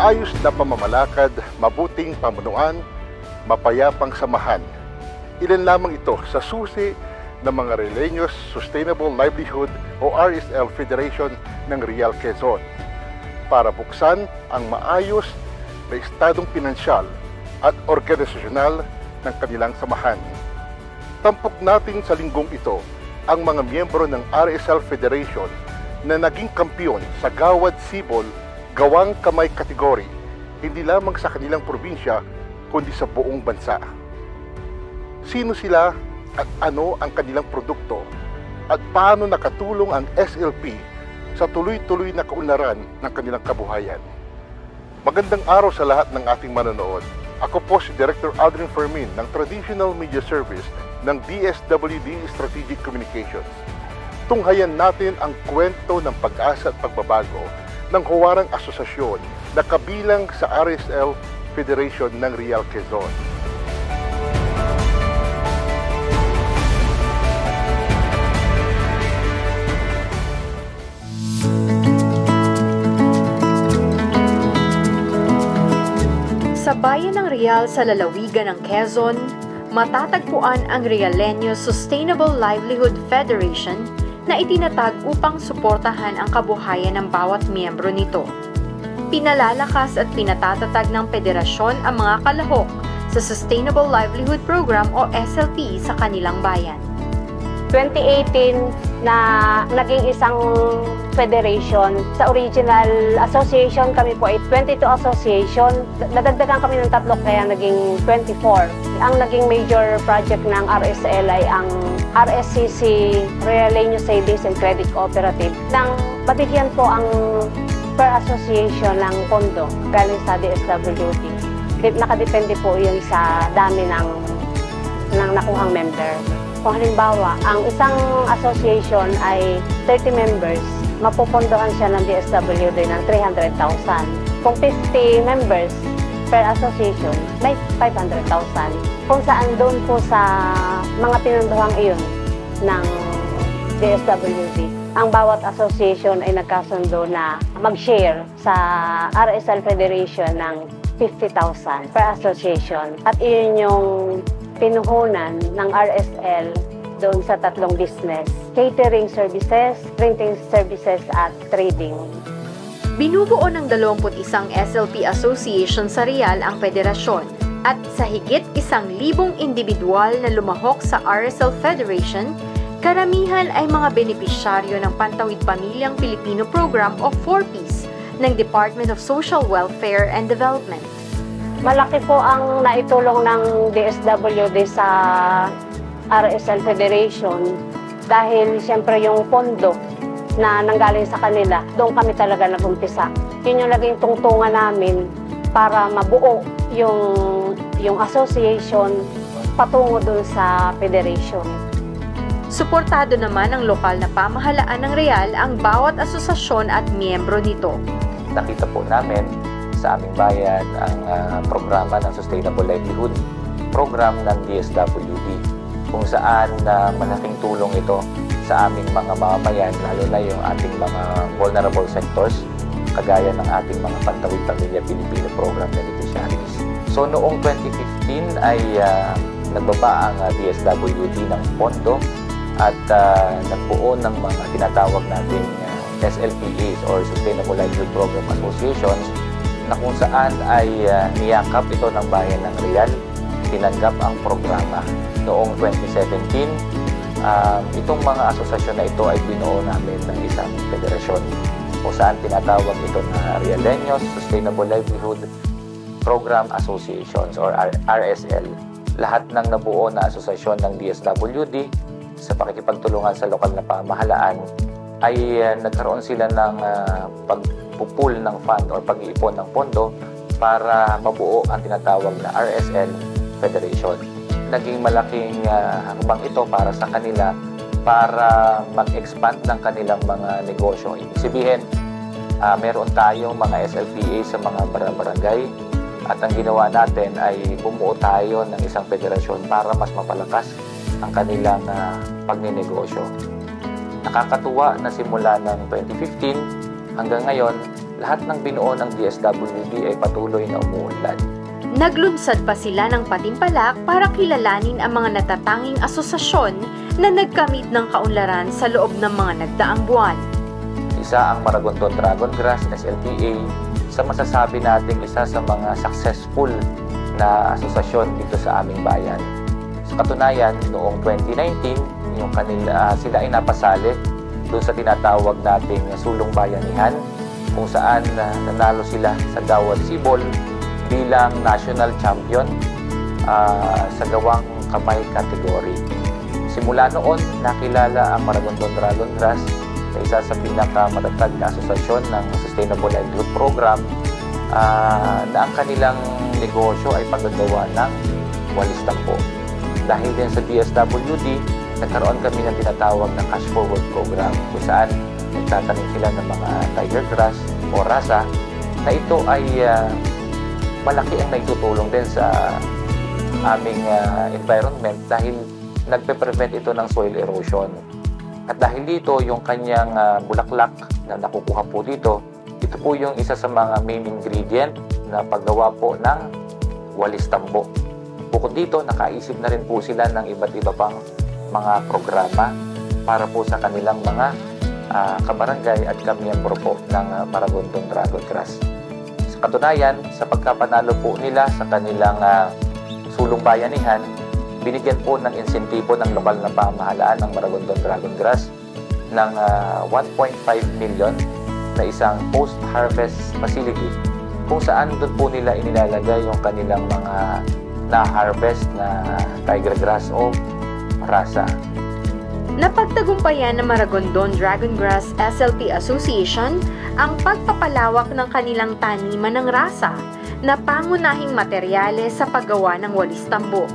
maayos na pamamalakad, mabuting pamunuan, mapayapang samahan. Ilan lamang ito sa susi ng mga Rialeños Sustainable Livelihood o RSL Federation ng Real Quezon para buksan ang maayos na estadong pinansyal at organisasyonal ng kanilang samahan. Tampok natin sa linggong ito ang mga miyembro ng RSL Federation na naging kampiyon sa Gawad Sibol Gawang Kamay kategory, hindi lamang sa kanilang probinsya kundi sa buong bansa. Sino sila at ano ang kanilang produkto at paano nakatulong ang SLP sa tuloy-tuloy na kaunlaran ng kanilang kabuhayan? Magandang araw sa lahat ng ating manonood. Ako po si Director Aldrin Fermin ng Traditional Media Service ng DSWD Strategic Communications. Tunghayan natin ang kwento ng pag-asa at pagbabago ng huwarang asosasyon na kabilang sa RSL Federation ng Real Quezon. Sa bayan ng Real sa lalawigan ng Quezon, matatagpuan ang Rialeños Sustainable Livelihood Federation na itinatag upang suportahan ang kabuhayan ng bawat miyembro nito. Pinalalakas at pinatatatag ng federasyon ang mga kalahok sa Sustainable Livelihood Program o SLP sa kanilang bayan. 2018 na naging isang federation. Sa original association kami po ay 22 association. Nadagdagan kami ng 3 kaya naging 24. Ang naging major project ng RSL ay ang RSCC, Rialeños Savings and Credit Cooperative, nang mabigyan po ang per association ng pondo galing sa DSWD. Nakadepende po yun sa dami ng nakuhang member. Kung halimbawa, ang isang association ay 30 members, mapupondohan siya ng DSWD ng 300,000. Kung 50 members per association, may 500,000. Kung saan doon po sa mga pinunduhang iyon ng DSWD, ang bawat association ay nagkasundo na mag-share sa RSL Federation ng 50,000 per association. At iyon yung pinuhunan ng RSL doon sa 3 business: catering services, printing services, at trading. Binubuo ng 21 SLP Association sa Real ang federasyon at sa higit 1,000 individual na lumahok sa RSL Federation, karamihan ay mga benepisyaryo ng Pantawid Pamilyang Pilipino Program o 4Ps ng Department of Social Welfare and Development. Malaki po ang naitulong ng DSWD sa RSL Federation dahil siyempre yung pondo na nanggaling sa kanila, doon kami talaga nag-umpisa. Yun yung naging tungtungan namin para mabuo yung association patungo doon sa federation. Suportado naman ng lokal na pamahalaan ng Real ang bawat asosasyon at miyembro nito. Nakita po namin sa aming bayan ang programa ng Sustainable Livelihood Program ng DSWD, kung saan malaking tulong ito sa aming mga mamamayan, lalo na yung ating mga vulnerable sectors, kagaya ng ating mga Pantawid Pamilya Pilipino Program beneficiaries. So noong 2015 ay nagbaba ang DSWD ng pondo at nagbuo ng mga tinatawag nating SLPAs or Sustainable Livelihood Program Associations, na kung saan ay niyakap ito ng bayan ng Real, tinanggap ang programa. Noong 2017, itong mga asosasyon na ito ay binuo namin ng isang federasyon kung saan tinatawag ito na Rialeños Sustainable Livelihood Program Associations or RSL. Lahat ng nabuo na asosasyon ng DSWD sa pakikipagtulungan sa lokal na pamahalaan ay nagkaroon sila ng pagpupul ng fund or pag-iipon ng pondo para mabuo ang tinatawag na RSL Federation. Naging malaking hakbang ito para sa kanila para mag-expand ng kanilang mga negosyo. Ibig sabihin, meron tayong mga SLPA sa mga barangay at ang ginawa natin ay bumuo tayo ng isang federasyon para mas mapalakas ang kanilang pagninegosyo. Nakakatuwa na simula ng 2015 hanggang ngayon, lahat ng binuo ng DSWD ay patuloy na umuunlad. Naglunsad pa sila ng patimpalak para kilalanin ang mga natatanging asosasyon na nagkamit ng kaunlaran sa loob ng mga nagdaang buwan. Isa ang Maragonton Dragon Grass SLPA sa masasabi nating isa sa mga successful na asosasyon dito sa aming bayan. Sa katunayan, noong 2019, sila ay napasali doon sa tinatawag nating sulong bayanihan kung saan nanalo sila sa Gawad Sibol bilang national champion sa gawang kamay category. Simula noon, nakilala ang Maragonton Dragon Grass na isa sa pinakamatatag na asosasyon ng Sustainable Livelihood Program na ang kanilang negosyo ay paggagawa ng walis tambo. Dahil din sa DSWD, nagkaroon kami ng tinatawag na Cash Forward Program kung saan nagtatanim sila ng mga tiger grass o rasa na ito ay malaki ang naitutulong din sa aming environment dahil nagpe-prevent ito ng soil erosion. At dahil dito, yung kanyang bulaklak na nakukuha po dito, ito po yung isa sa mga main ingredient na paggawa po ng walis tambo. Bukod dito, nakaisip na rin po sila ng iba't iba pang mga programa para po sa kanilang mga kabarangay at kamiyembro po ng Maragonton Dragon Grass. Sa katunayan, sa pagkapanalo po nila sa kanilang sulong bayanihan, binigyan po ng insentibo ng lokal na pamahalaan ng Maragonton Dragon Grass ng 1.5 million na isang post-harvest facility kung saan doon po nila inilalagay yung kanilang mga na-harvest na tiger grass o rasa. Napagtagumpayan ng Maragonton Dragon Grass SLP Association ang pagpapalawak ng kanilang taniman ng rasa na pangunahing materyales sa paggawa ng walis tambo.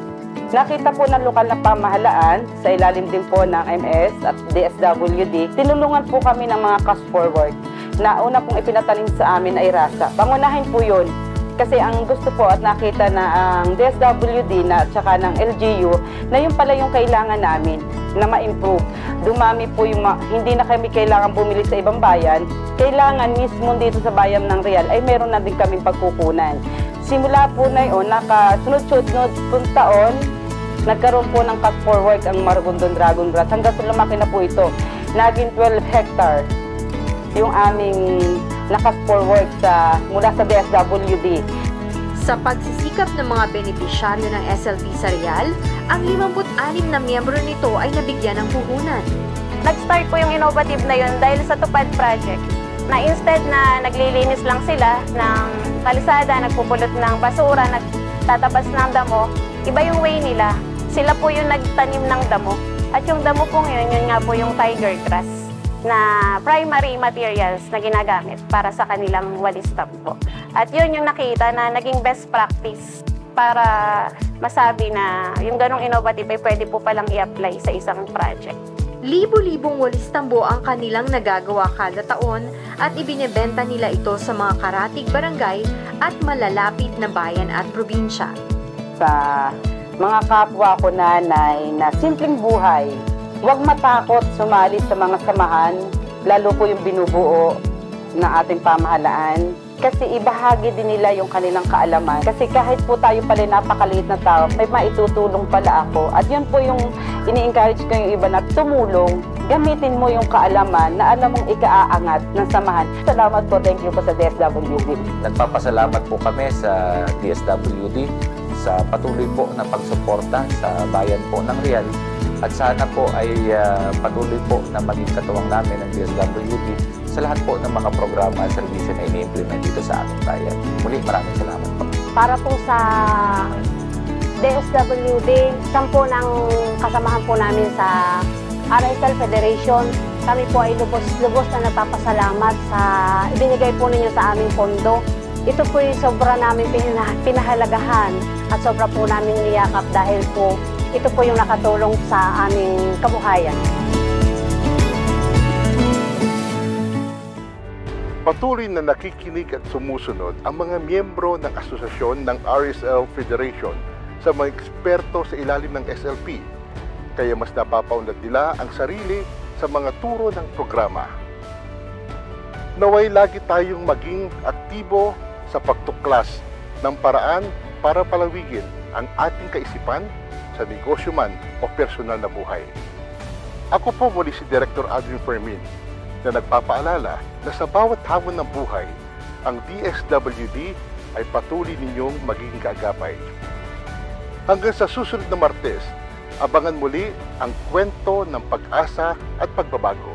Nakita po ng lokal na pamahalaan sa ilalim din po ng MS at DSWD, tinulungan po kami ng mga cash forward na una pong ipinatanim sa amin ay rasa. Pangunahin po yun kasi ang gusto po at nakita na ang DSWD na at saka ng LGU na yun pala yung kailangan namin na ma-improve. Dumami po yung hindi na kami kailangan bumili sa ibang bayan, kailangan mismo dito sa bayan ng Real ay meron na din kaming pagkukunan. Simula po na yun, nakasunod-sunod pong taon, nagkaroon po ng cash forward ang Maragonton Dragon Grass. Hanggang sa lumaki na po ito, naging 12 hectare yung aming na-cash forward mula sa DSWD. Sa pagsisikap ng mga benepisyaryo ng SLP sa Real, ang 56 na miyembro nito ay nabigyan ng puhunan. Nag-start po yung innovative na yun dahil sa Tupad Project na instead na naglilinis lang sila ng kalisada, nagpupulot ng basura, nagtatabas ng damo, iba yung way nila. Sila po yung nagtanim ng damo. At yung damo po ngayon, yun nga po yung tiger grass na primary materials na ginagamit para sa kanilang walis tambo. At yun yung nakita na naging best practice para masabi na yung ganong innovative ay pwede po palang i-apply sa isang project. Libo-libong walis tambo ang kanilang nagagawa kada taon at ibinebenta nila ito sa mga karatig barangay at malalapit na bayan at probinsya. Sa mga kapwa ko nanay na simpleng buhay, huwag matakot sumali sa mga samahan, lalo po yung binubuo ng ating pamahalaan. Kasi ibahagi din nila yung kanilang kaalaman. Kasi kahit po tayo pala napakaliit na tao, may maitutulong pala ako. At yun po yung ini-encourage ko yung iba na tumulong. Gamitin mo yung kaalaman na alam mong ikaaangat ng samahan. Salamat po, thank you po sa DSWD. Nagpapasalamat po kami sa DSWD sa patuloy po na pagsuporta sa bayan po ng Real. At sana po ay patuloy po na maging katuwang namin ng DSWD sa lahat po ng mga programa at servisyo na ini-implement dito sa ating bayan. Muli, maraming salamat po. Para po sa DSWD, sampo ng kasamahan po namin sa RSL Federation, kami po ay lubos na napapasalamat sa ibinigay po ninyo sa aming pondo. Ito po yung sobra namin pinahalagahan at sobra po namin niyakap dahil po ito po yung nakatulong sa aming kabuhayan. Patuloy na nakikinig at sumusunod ang mga miyembro ng asosasyon ng RSL Federation sa mga eksperto sa ilalim ng SLP, kaya mas napapaunlad nila ang sarili sa mga turo ng programa. Naway lagi tayong maging aktibo sa pagtuklas ng paraan para palawigin ang ating kaisipan sa negosyo man o personal na buhay. Ako po muli si Director Adrian Fermin na nagpapaalala na sa bawat hamon ng buhay, ang DSWD ay patuloy ninyong magiging kaagapay. Hanggang sa susunod na Martes, abangan muli ang kwento ng pag-asa at pagbabago.